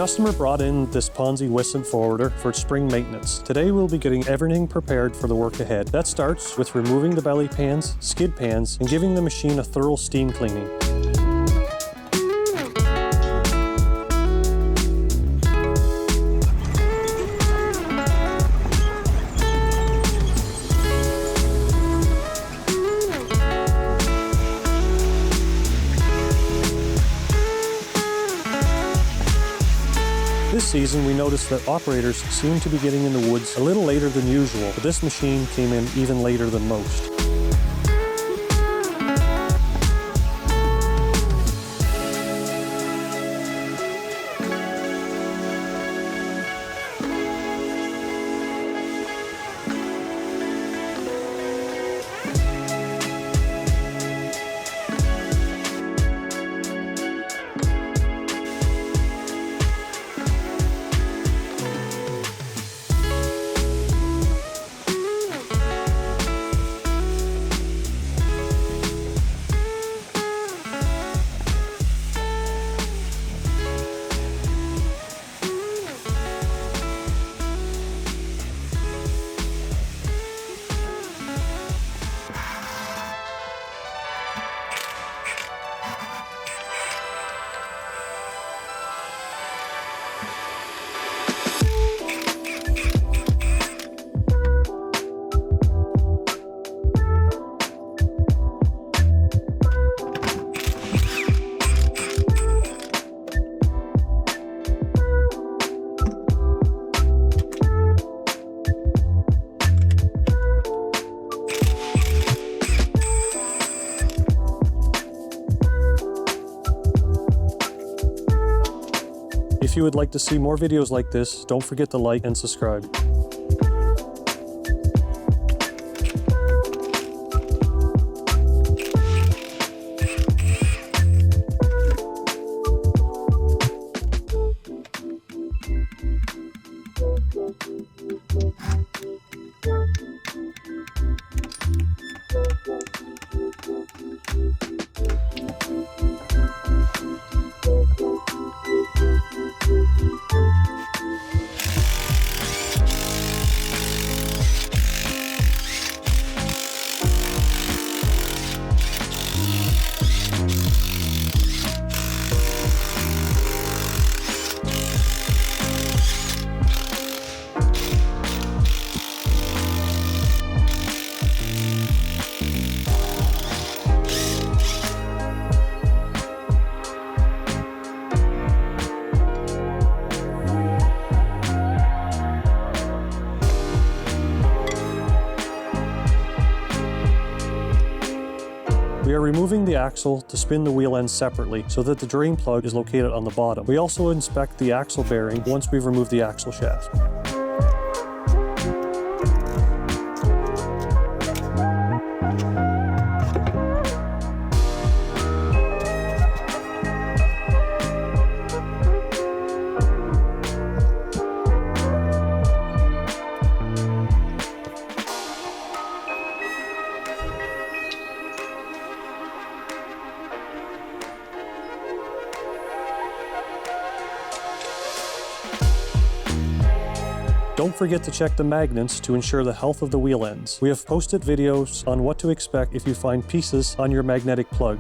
customer brought in this Ponsse Wisent Forwarder for spring maintenance. Today we'll be getting everything prepared for the work ahead. That starts with removing the belly pans, skid pans, and giving the machine a thorough steam cleaning. This season, we noticed that operators seem to be getting in the woods a little later than usual, but this machine came in even later than most. If you would like to see more videos like this, don't forget to like and subscribe. We are removing the axle to spin the wheel ends separately so that the drain plug is located on the bottom. We also inspect the axle bearing once we've removed the axle shaft. Don't forget to check the magnets to ensure the health of the wheel ends. We have posted videos on what to expect if you find pieces on your magnetic plug.